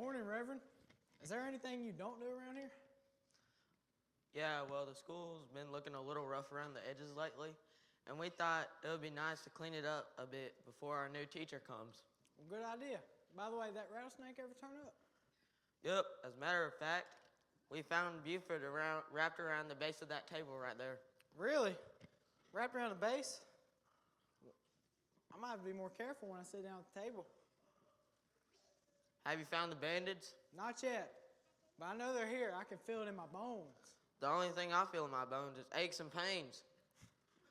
Morning, Reverend. Is there anything you don't do around here? Yeah, well, the school's been looking a little rough around the edges lately, and we thought it would be nice to clean it up a bit before our new teacher comes. Well, good idea. By the way, that rattlesnake ever turn up? Yep, as a matter of fact, we found Buford wrapped around the base of that table right there. Really? Wrapped around the base? I might have to be more careful when I sit down at the table. Have you found the bandage? Not yet, but I know they're here. I can feel it in my bones. The only thing I feel in my bones is aches and pains.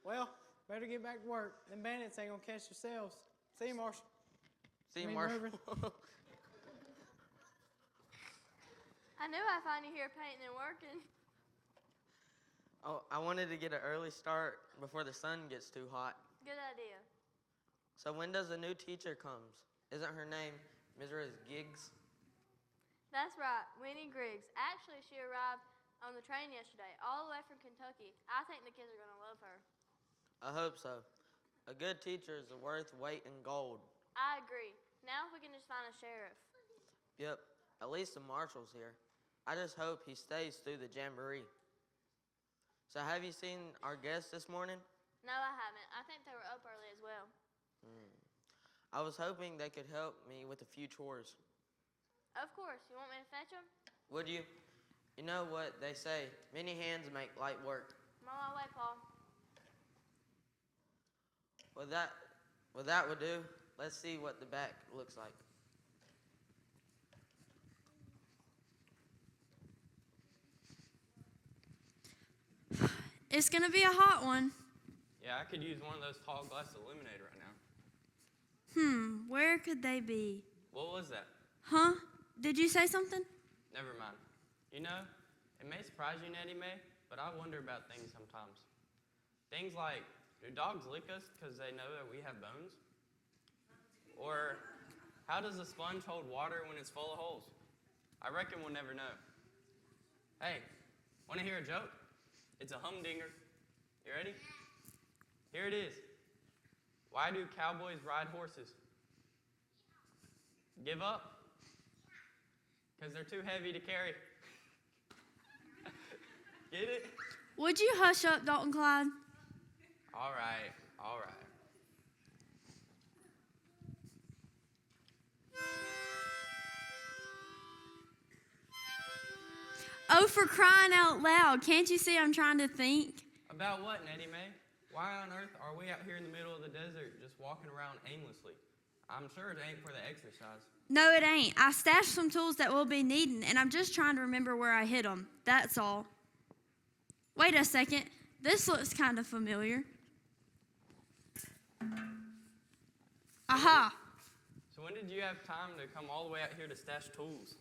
Well, better get back to work. Them bandits ain't gonna catch themselves. See you, Marshall. See you, Marshall. I knew I'd find you here painting and working. Oh, I wanted to get an early start before the sun gets too hot. Good idea. So when does the new teacher comes? Isn't her name Mrs. Giggs? That's right, Winnie Griggs. Actually, she arrived on the train yesterday, all the way from Kentucky. I think the kids are going to love her. I hope so. A good teacher is worth weight in gold. I agree. Now if we can just find a sheriff. Yep, at least the marshal's here. I just hope he stays through the jamboree. So have you seen our guests this morning? No, I haven't. I think they were up early as well. I was hoping they could help me with a few chores. Of course. You want me to fetch them? Would you? You know what they say, many hands make light work. I'm on my way, Paul. Well, that would do. Let's see what the back looks like. It's gonna be a hot one. Yeah, I could use one of those tall glasses of lemonade right now. Where could they be? What was that? Huh? Did you say something? Never mind. You know, it may surprise you, Nettie Mae, but I wonder about things sometimes. Things like, do dogs lick us because they know that we have bones? Or how does a sponge hold water when it's full of holes? I reckon we'll never know. Hey, want to hear a joke? It's a humdinger. You ready? Here it is. Why do cowboys ride horses? Give up? Because they're too heavy to carry. Get it? Would you hush up, Dalton Clyde? All right, all right. Oh, for crying out loud. Can't you see I'm trying to think? About what, Nettie Mae? Why on earth are we out here in the middle of the desert just walking around aimlessly? I'm sure it ain't for the exercise. No, it ain't. I stashed some tools that we'll be needing, and I'm just trying to remember where I hid them. That's all. Wait a second. This looks kind of familiar. Aha! So when did you have time to come all the way out here to stash tools?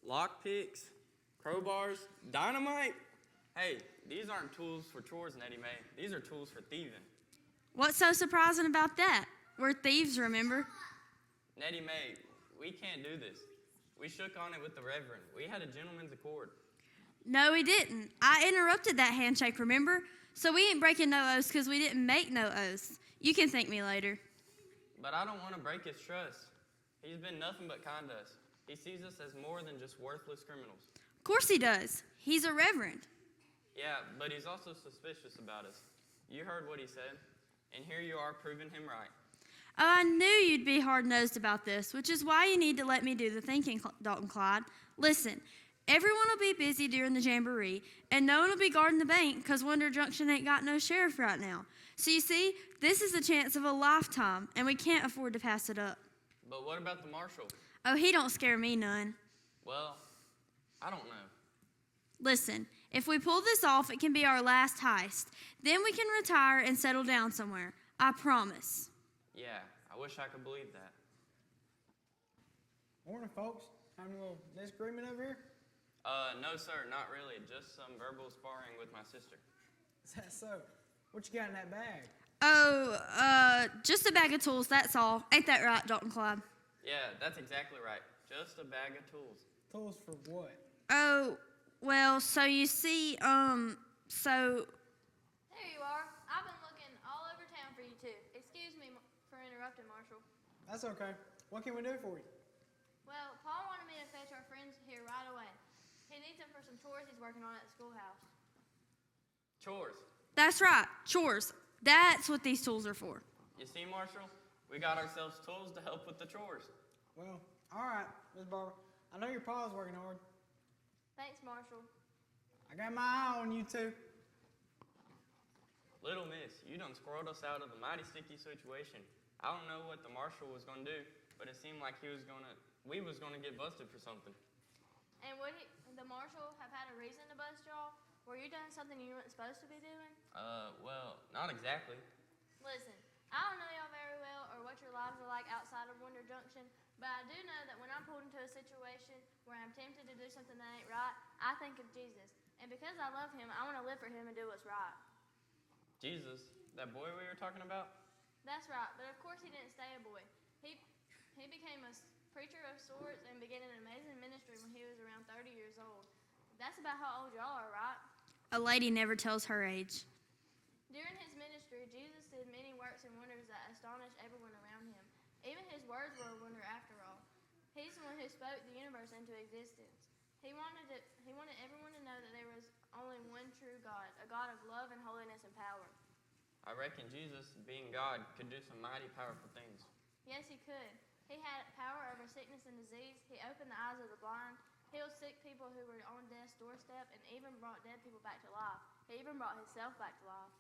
Lockpicks, crowbars, dynamite? Hey, these aren't tools for chores, Nettie Mae. These are tools for thieving. What's so surprising about that? We're thieves, remember? Nettie Mae, we can't do this. We shook on it with the Reverend. We had a gentleman's accord. No, we didn't. I interrupted that handshake, remember? So we ain't breaking no oaths because we didn't make no oaths. You can thank me later. But I don't want to break his trust. He's been nothing but kind to us. He sees us as more than just worthless criminals. Of course he does. He's a reverend. Yeah, but he's also suspicious about us. You heard what he said, and here you are proving him right. Oh, I knew you'd be hard-nosed about this, which is why you need to let me do the thinking, Dalton Clyde. Listen, everyone will be busy during the jamboree, and no one will be guarding the bank because Wonder Junction ain't got no sheriff right now. So you see, this is the chance of a lifetime, and we can't afford to pass it up. But what about the marshal? Oh, he don't scare me none. Well, I don't know. Listen, if we pull this off, it can be our last heist. Then we can retire and settle down somewhere. I promise. Yeah, I wish I could believe that. Morning, folks. Having a little disagreement over here? No, sir, not really. Just some verbal sparring with my sister. Is that so? What you got in that bag? Oh, just a bag of tools, that's all. Ain't that right, Dalton Clyde? Yeah, that's exactly right. Just a bag of tools. Tools for what? Oh, well, so you see, so... There you are. I've been looking all over town for you two. Excuse me for interrupting, Marshall. That's okay. What can we do for you? Well, Paul wanted me to fetch our friends here right away. He needs them for some chores he's working on at the schoolhouse. Chores. That's right, chores. That's what these tools are for. You see, Marshall? We got ourselves tools to help with the chores. Well, all right, Miss Barber. I know your pa's working hard. Thanks, Marshall. I got my eye on you two. Little miss, you done squirreled us out of a mighty sticky situation. I don't know what the marshal was gonna do, but it seemed like we was gonna get busted for something. And would the marshal have had a reason to bust y'all? Were you doing something you weren't supposed to be doing? Well, not exactly. Listen, I don't know y'all very well or what your lives are like outside of Wonder Junction, but I do know that when I'm pulled into a situation where I'm tempted to do something that ain't right, I think of Jesus. And because I love him, I want to live for him and do what's right. Jesus, that boy we were talking about? That's right, but of course he didn't stay a boy. He became a preacher of sorts and began an amazing ministry when he was around 30 years old. That's about how old y'all are, right? A lady never tells her age. During his ministry, Jesus did many works and wonders that astonished everyone around him. Even his words were a wonder after all. He's the one who spoke the universe into existence. He wanted everyone to know that there was only one true God, a God of love and holiness and power. I reckon Jesus, being God, could do some mighty powerful things. Yes, he could. He had power over sickness and disease. He opened the eyes of the blind, healed sick people who were on death's doorstep, and even brought dead people back to life. He even brought himself back to life.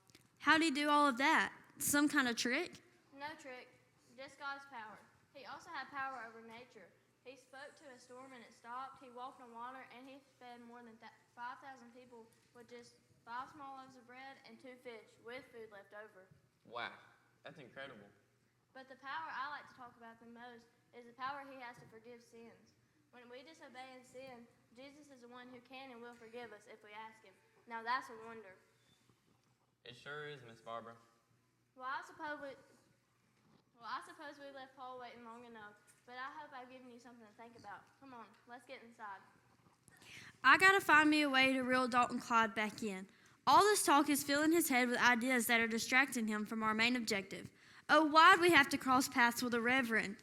How'd he do all of that? Some kind of trick? No trick, just God's power. He also had power over nature. He spoke to a storm and it stopped. He walked on water, and he fed more than 5,000 people with just 5 small loaves of bread and 2 fish with food left over. Wow, that's incredible. But the power I like to talk about the most is the power he has to forgive sins. When we disobey and sin, Jesus is the one who can and will forgive us if we ask him. Now that's a wonder. It sure is, Miss Barbara. Well, I suppose we left Paul waiting long enough, but I hope I've given you something to think about. Come on, let's get inside. I gotta find me a way to reel Dalton Clyde back in. All this talk is filling his head with ideas that are distracting him from our main objective. Oh, why'd we have to cross paths with a reverend?